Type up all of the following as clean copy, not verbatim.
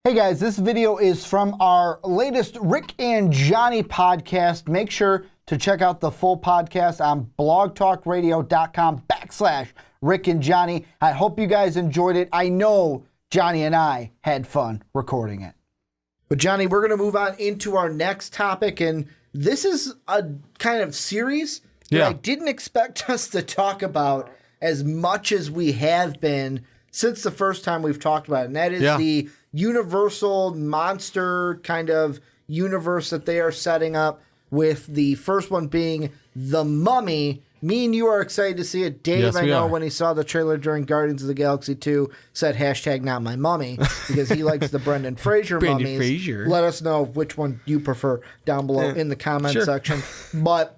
Hey guys, this video is from our latest Rick and Johnny podcast. Make sure to check out the full podcast on blogtalkradio.com/Rick and Johnny. I hope you guys enjoyed it. I know Johnny and I had fun recording it. But Johnny, we're going to move on into our next topic, and this is a kind of series that I didn't expect us to talk about as much as we have been since the first time we've talked about it, and that is the Universal monster kind of universe that they are setting up, with the first one being The Mummy. Me and you are excited to see it. Dave, yes, I know when he saw the trailer during Guardians of the Galaxy 2, said #NotMyMummy because he likes the Brendan Fraser mummies. Fraser. Let us know which one you prefer down below in the comment section. But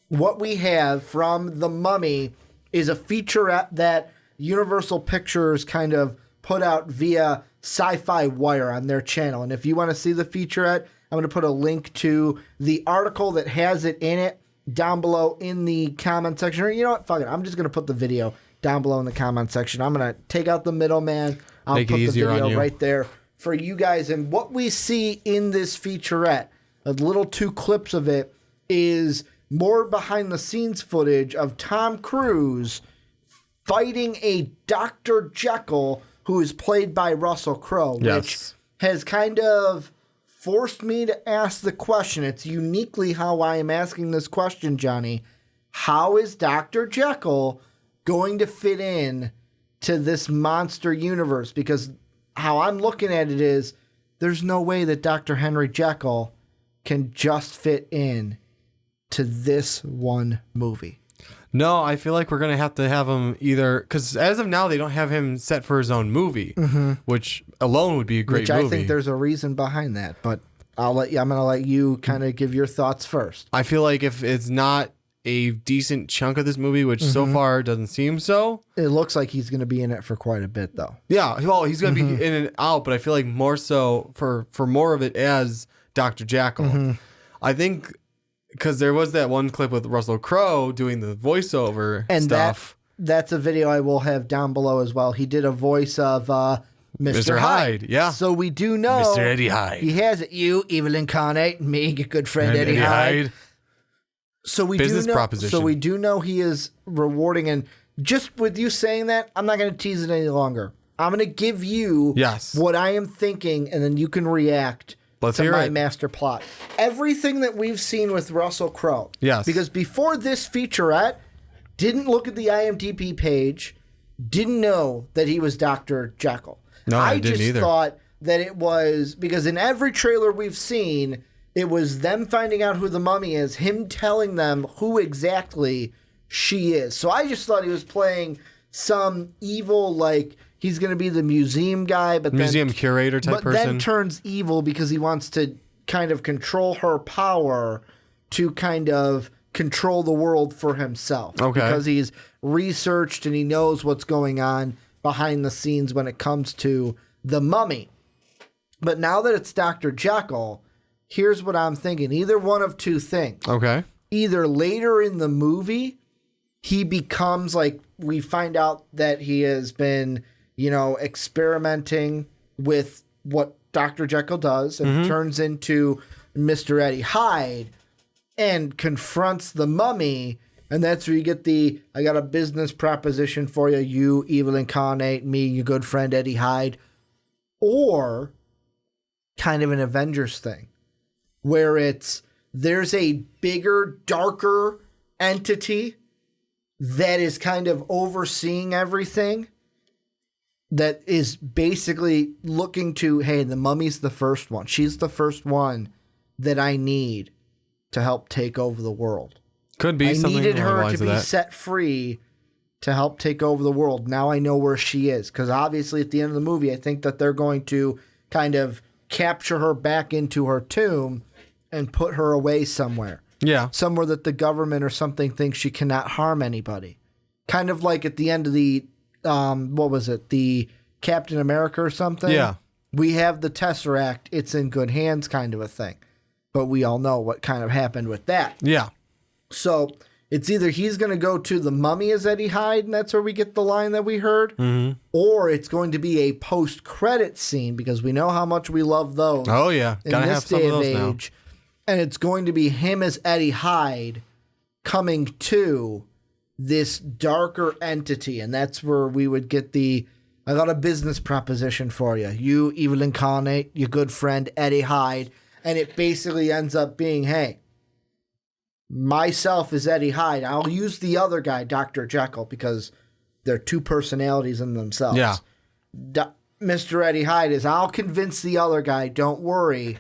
what we have from The Mummy is a featurette that Universal Pictures kind of put out via Sci-Fi Wire on their channel. And if you want to see the featurette, I'm going to put a link to the article that has it in it down below in the comment section. Or you know what? Fuck it. I'm just going to put the video down below in the comment section. I'm going to take out the middleman. I'll put the video right there for you guys. And what we see in this featurette, a little two clips of it, is more behind the scenes footage of Tom Cruise fighting a Dr. Jekyll, who is played by Russell Crowe, which has kind of forced me to ask the question. It's uniquely how I am asking this question, Johnny. How is Dr. Jekyll going to fit in to this monster universe? Because how I'm looking at it is, there's no way that Dr. Heny Jekyll can just fit in to this one movie. No, I feel like we're going to have him either, because as of now, they don't have him set for his own movie, which alone would be a great movie. I think there's a reason behind that, but I'm going to let you kind of give your thoughts first. I feel like if it's not a decent chunk of this movie, which so far doesn't seem so. It looks like he's going to be in it for quite a bit, though. Yeah, well, he's going to be in and out, but I feel like more so for more of it as Dr. Jekyll. I think, because there was that one clip with Russell Crowe doing the voiceover and stuff. That's a video I will have down below as well. He did a voice of Mr. Hyde. Yeah. So we do know Mr. Eddie Hyde. He has it. You, evil incarnate, me, your good friend Eddie Hyde. So we do know. Proposition. So we do know he is rewarding. And just with you saying that, I'm not going to tease it any longer. I'm going to give you what I am thinking, and then you can react. Let's hear it. Master plot. Everything that we've seen with Russell Crowe. Yes. Because before this featurette, didn't look at the IMDb page, didn't know that he was Dr. Jekyll. No, I didn't either. I just thought that it was, because in every trailer we've seen, it was them finding out who the mummy is, him telling them who exactly she is. So I just thought he was playing some evil, like, he's going to be the museum guy, but museum curator type person. But then turns evil because he wants to kind of control her power to kind of control the world for himself. Okay. Because he's researched and he knows what's going on behind the scenes when it comes to the mummy. But now that it's Dr. Jekyll, here's what I'm thinking. Either one of two things. Okay. Either later in the movie, he becomes like, we find out that he has been, you know, experimenting with what Dr. Jekyll does and turns into Mr. Eddie Hyde and confronts the mummy. And that's where you get the, I got a business proposition for you, you evil incarnate, me, your good friend Eddie Hyde. Or kind of an Avengers thing where there's a bigger, darker entity that is kind of overseeing everything, that is basically looking to, hey, the mummy's the first one. She's the first one that I need to help take over the world. Could be something. I needed her to be set free to help take over the world. Now I know where she is. Because obviously at the end of the movie, I think that they're going to kind of capture her back into her tomb and put her away somewhere. Yeah. Somewhere that the government or something thinks she cannot harm anybody. Kind of like at the end of the, what was it? The Captain America or something? Yeah. We have the Tesseract. It's in good hands kind of a thing. But we all know what kind of happened with that. Yeah. So It's either he's going to go to the Mummy as Eddie Hyde, and that's where we get the line that we heard, or it's going to be a post-credit scene, because we know how much we love those. Oh, yeah. Gotta have some of those now. And it's going to be him as Eddie Hyde coming to this darker entity, and that's where we would get I got a business proposition for you. You, evil incarnate, your good friend Eddie Hyde, and it basically ends up being, hey, myself is Eddie Hyde. I'll use the other guy, Dr. Jekyll, because they're two personalities in themselves. Yeah. Mr. Eddie Hyde is, I'll convince the other guy, don't worry.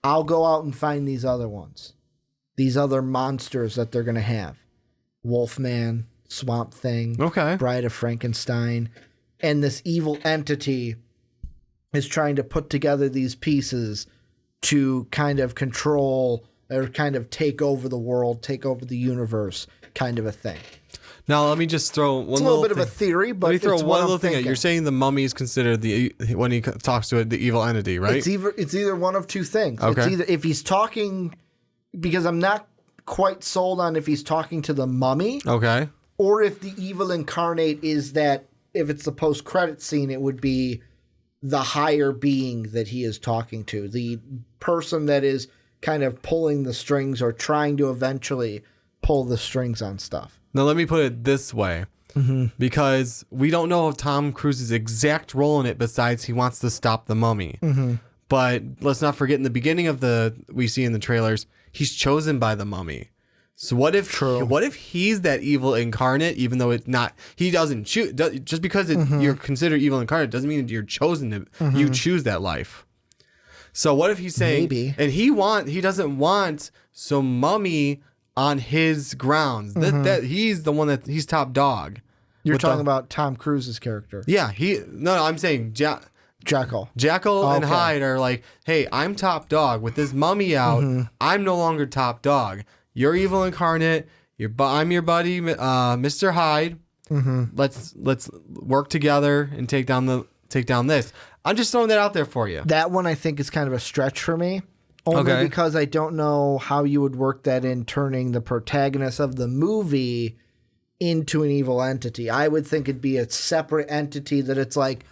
I'll go out and find these other ones. These other monsters that they're going to have. Wolfman, Swamp Thing, Bride of Frankenstein. And this evil entity is trying to put together these pieces to kind of control or kind of take over the world, take over the universe, kind of a thing. Now, let me just throw one it's a little bit of a theory, but let me throw it's one little thing at. You're saying the Mummy is considered when he talks to it, the evil entity, right? It's either one of two things. Okay. It's either if he's talking, because I'm not quite sold on if he's talking to the Mummy. Okay. Or if the evil incarnate is that, if it's the post-credit scene, it would be the higher being that he is talking to. The person that is kind of pulling the strings or trying to eventually pull the strings on stuff. Now, let me put it this way. Because we don't know of Tom Cruise's exact role in it besides he wants to stop the Mummy. But let's not forget, in the beginning of we see in the trailers, he's chosen by the Mummy. So what if he's that evil incarnate, even though he doesn't choose, just because you're considered evil incarnate doesn't mean you're chosen to, you choose that life. So what if he's saying, maybe, and he doesn't want some Mummy on his grounds, that he's the one he's top dog. You're talking about Tom Cruise's character. Yeah, I'm saying Jekyll and Hyde are like, hey, I'm top dog. With this Mummy out, I'm no longer top dog. You're evil incarnate. I'm your buddy, Mr. Hyde. Let's work together and take down this. I'm just throwing that out there for you. That one I think is kind of a stretch for me. Only because I don't know how you would work that in, turning the protagonist of the movie into an evil entity. I would think it'd be a separate entity that it's like,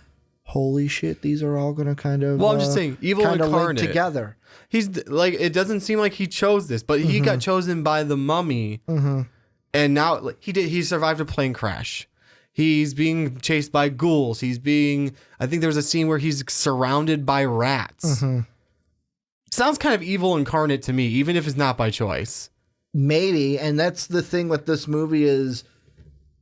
holy shit, these are all going to kind of I'm just saying, evil incarnate together. He's like, it doesn't seem like he chose this, but he got chosen by the Mummy, and now he survived a plane crash. He's being chased by ghouls. I think there was a scene where he's surrounded by rats. Sounds kind of evil incarnate to me, even if it's not by choice. Maybe, and that's the thing with this movie is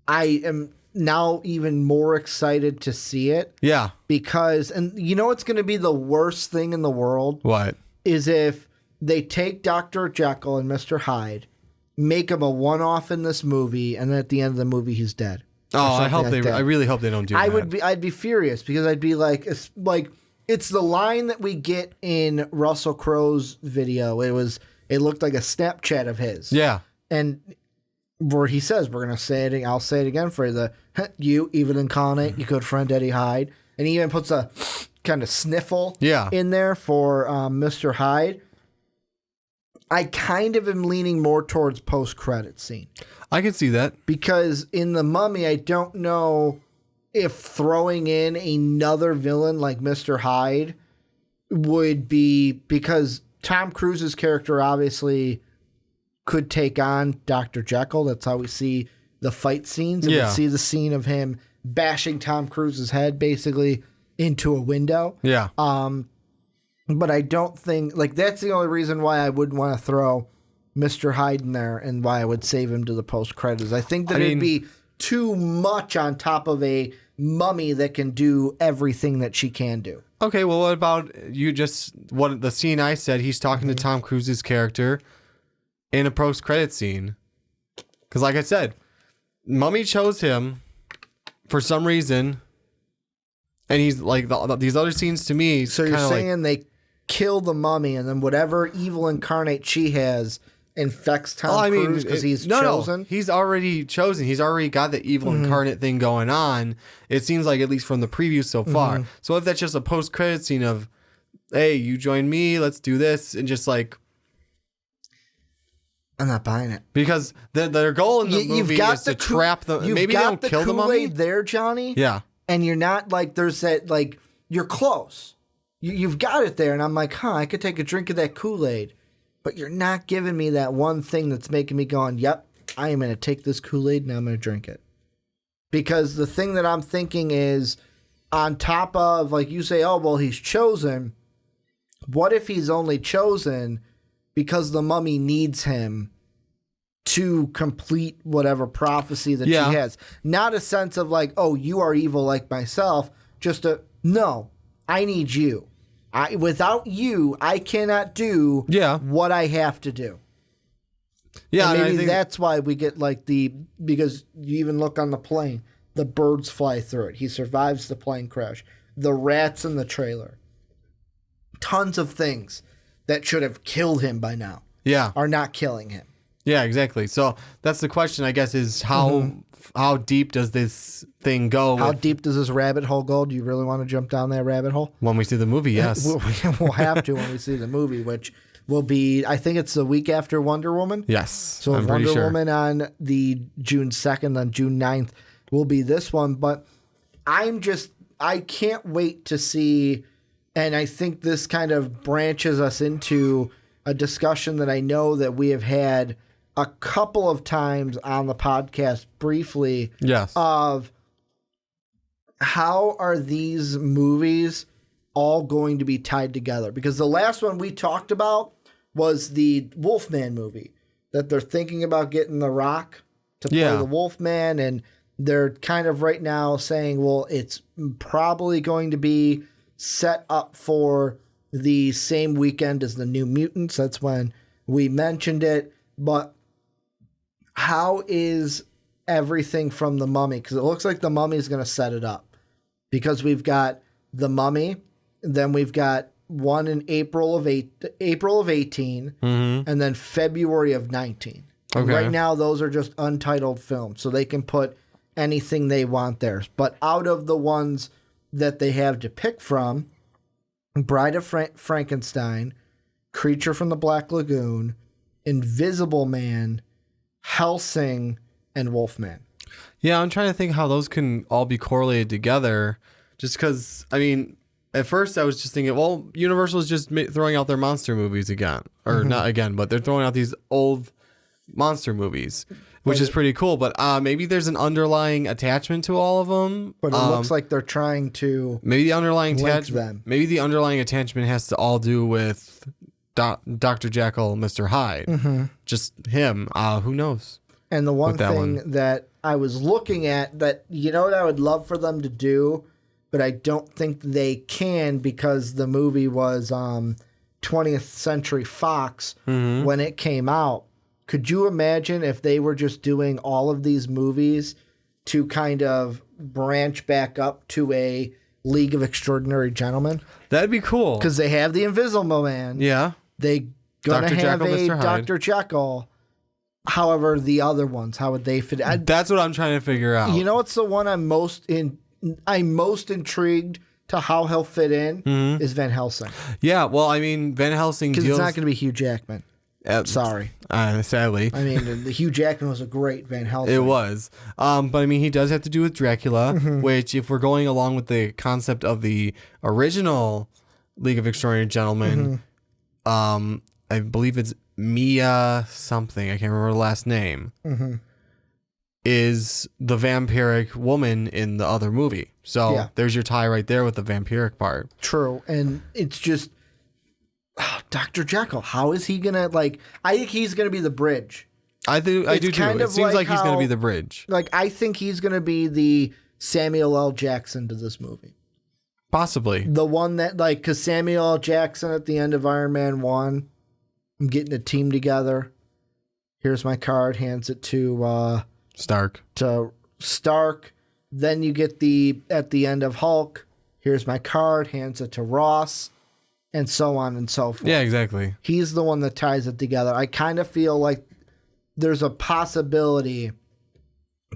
I am now even more excited to see it. Yeah. Because, and you know what's going to be the worst thing in the world? What? Is if they take Dr. Jekyll and Mr. Hyde, make him a one-off in this movie, and then at the end of the movie he's dead. Oh, I really hope they don't do that. I'd be furious, because I'd be like, it's the line that we get in Russell Crowe's video. It looked like a Snapchat of his. Yeah. And where he says, we're going to say it, I'll say it again for you, you, evil incarnate, your good friend Eddie Hyde. And he even puts a kind of sniffle in there for Mr. Hyde. I kind of am leaning more towards post-credit scene. I can see that. Because in The Mummy, I don't know if throwing in another villain like Mr. Hyde would be, because Tom Cruise's character obviously could take on Dr. Jekyll. That's how we see the fight scenes. And we see the scene of him bashing Tom Cruise's head basically into a window. Yeah. But I don't think, that's the only reason why I wouldn't want to throw Mr. Hyde in there and why I would save him to the post-credits. I think that it'd be too much on top of a Mummy that can do everything that she can do. Okay, well, what about what the scene I said, he's talking to Tom Cruise's character in a post-credit scene. Because like I said, Mummy chose him for some reason, and he's like, these other scenes to me. So you're saying they kill the Mummy, and then whatever evil incarnate she has infects Tom Cruise because he's chosen? No, he's already chosen. He's already got the evil incarnate thing going on. It seems like, at least from the preview so far. So if that's just a post-credit scene of, hey, you join me, let's do this, and just I'm not buying it. Because their goal in the movie is to trap them. Maybe they don't kill the mummy. There, Johnny. Yeah. And you're not like, there's that, like, you're close. You've got it there. And I'm like, I could take a drink of that Kool-Aid. But you're not giving me that one thing that's making me going, yep, I am going to take this Kool-Aid and I'm going to drink it. Because the thing that I'm thinking is, on top of, like you say, oh, well, he's chosen. What if he's only chosen because the mummy needs him to complete whatever prophecy that she has? Not a sense of like, oh, you are evil like myself. Just no, I need you. Without you, I cannot do what I have to do. Yeah, and maybe that's why we get like because you even look on the plane, the birds fly through it. He survives the plane crash. The rats in the trailer. Tons of things that should have killed him by now. Yeah. Are not killing him. Yeah, exactly. So that's the question, I guess, is how deep does this thing go? How deep does this rabbit hole go? Do you really want to jump down that rabbit hole? When we see the movie, yes. We'll have to when we see the movie, which will be, I think it's the week after Wonder Woman. Yes. So Wonder Woman on the June 2nd, on June 9th will be this one. But I can't wait to see, and I think this kind of branches us into a discussion that I know that we have had a couple of times on the podcast briefly. Yes. Of how are these movies all going to be tied together? Because the last one we talked about was the Wolfman movie, that they're thinking about getting The Rock to play the Wolfman, and they're kind of right now saying, well, it's probably going to be set up for the same weekend as the New Mutants. That's when we mentioned it. But how is everything from The Mummy? Because it looks like The Mummy is going to set it up. Because we've got The Mummy, then we've got one in April of 18, and then February of 19. Okay. Right now, those are just untitled films, so they can put anything they want there. But out of the ones that they have to pick from, Bride of Frankenstein, Creature from the Black Lagoon, Invisible Man, Helsing, and Wolfman. Yeah, I'm trying to think how those can all be correlated together. Just because, I mean, at first I was just thinking, well, Universal is just throwing out their monster movies again. Or not again, but they're throwing out these old monster movies, which is pretty cool. But maybe there's an underlying attachment to all of them. But it looks like they're trying to maybe the underlying maybe the underlying attachment has to all do with Dr. Jekyll, Mr. Hyde. Just him. Who knows? And the one thing that I was looking at that, you know what I would love for them to do, but I don't think they can because the movie was 20th Century Fox when it came out. Could you imagine if they were just doing all of these movies to kind of branch back up to a League of Extraordinary Gentlemen? That'd be cool. Because they have the Invisible Man. Yeah. They gonna have a Dr. Jekyll. However, the other ones, how would they fit? That's what I'm trying to figure out. You know what's the one I'm most intrigued to how he'll fit in is Van Helsing. Yeah, well, I mean, Van Helsing because it's not going to be Hugh Jackman. Sorry. Sadly. I mean, the Hugh Jackman was a great Van Helsing. It was. But I mean, he does have to do with Dracula, which if we're going along with the concept of the original League of Extraordinary Gentlemen, I believe it's Mia something, I can't remember the last name, is the vampiric woman in the other movie. So there's your tie right there with the vampiric part. True. And it's just, Dr. Jekyll, how is he going to, like, I think he's going to be the bridge. I do too. It seems like he's going to be the bridge. Like, I think he's going to be the Samuel L. Jackson to this movie. Possibly. The one that, like, because Samuel L. Jackson at the end of Iron Man 1, I'm getting a team together. Here's my card, hands it to Stark. Then you get at the end of Hulk, here's my card, hands it to Ross, and so on and so forth. Yeah, exactly. He's the one that ties it together. I kind of feel like there's a possibility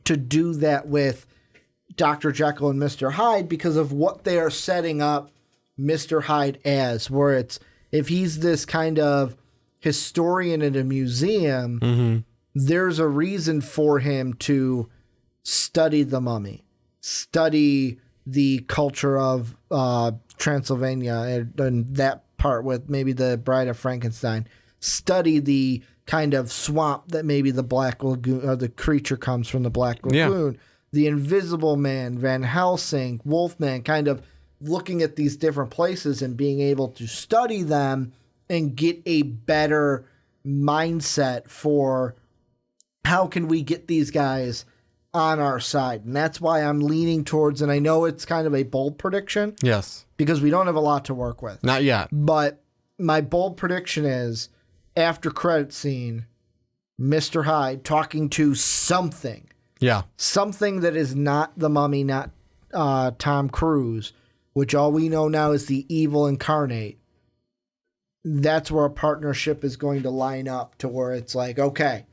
to do that with Dr. Jekyll and Mr. Hyde because of what they are setting up Mr. Hyde as, where it's, if he's this kind of historian in a museum, there's a reason for him to study the mummy, study the culture of Transylvania and that part with maybe the Bride of Frankenstein, study the kind of swamp that maybe the Black Lagoon or the creature comes from, the Black Lagoon, the Invisible Man, Van Helsing, Wolfman, kind of looking at these different places and being able to study them and get a better mindset for how can we get these guys on our side. And that's why I'm leaning towards, and I know it's kind of a bold prediction. Yes. Because we don't have a lot to work with. Not yet. But my bold prediction is after credit scene, Mr. Hyde talking to something. Yeah. Something that is not the mummy, not Tom Cruise, which all we know now is the evil incarnate. That's where a partnership is going to line up to where it's like, okay,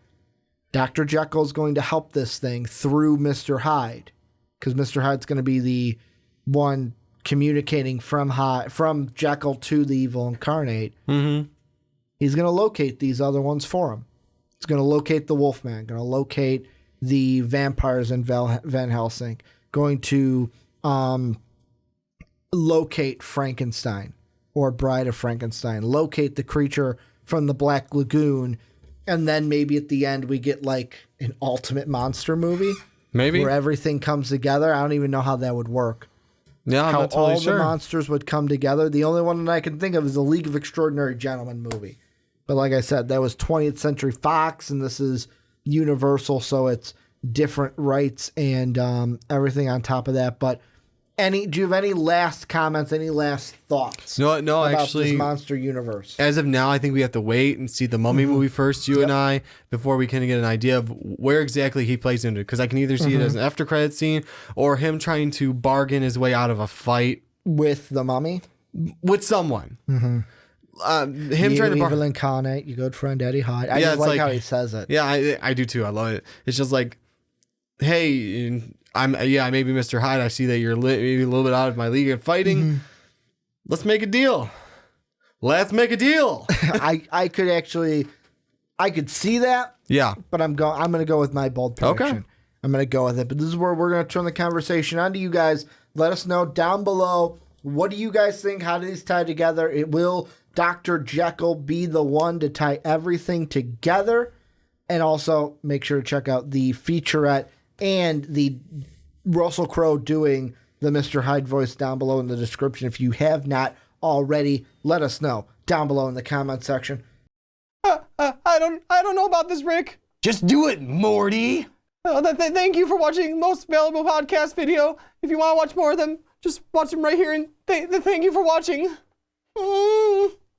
Dr. Jekyll is going to help this thing through Mr. Hyde, because Mr. Hyde's going to be the one communicating from Jekyll to the evil incarnate. Mm-hmm. He's going to locate these other ones for him. He's going to locate the Wolfman, going to locate the vampires in Van Helsing, going to locate Frankenstein or Bride of Frankenstein, locate the creature from the Black Lagoon, and then maybe at the end we get like an ultimate monster movie. Maybe. Where everything comes together. I don't even know how that would work. Yeah, I'm how not totally all sure. the monsters would come together. The only one that I can think of is the League of Extraordinary Gentlemen movie. But like I said, that was 20th Century Fox, and this is Universal, so it's different rights and everything on top of that. But do you have any last comments, any last thoughts? No, about actually, this monster universe? As of now, I think we have to wait and see the Mummy movie first, you and I, before we can get an idea of where exactly he plays into it. Because I can either see it as an after credit scene or him trying to bargain his way out of a fight with the mummy, with someone. Mm-hmm. Him trying to evil incarnate, your good friend Eddie Hyde. I just like how he says it. Yeah, I do too. I love it. It's just like, hey, I may be Mr. Hyde. I see that you're maybe a little bit out of my league of fighting. Mm-hmm. Let's make a deal. I could see that. Yeah. But I'm going to go with my bold prediction. Okay. I'm going to go with it. But this is where we're going to turn the conversation on to you guys. Let us know down below. What do you guys think? How do these tie together? Will Dr. Jekyll be the one to tie everything together? And also make sure to check out the featurette and the Russell Crowe doing the Mr. Hyde voice down below in the description. If you have not already, let us know down below in the comment section. I don't know about this, Rick. Just do it, Morty. Thank you for watching Most Valuable Podcast video. If you want to watch more of them, just watch them right here. And thank you for watching.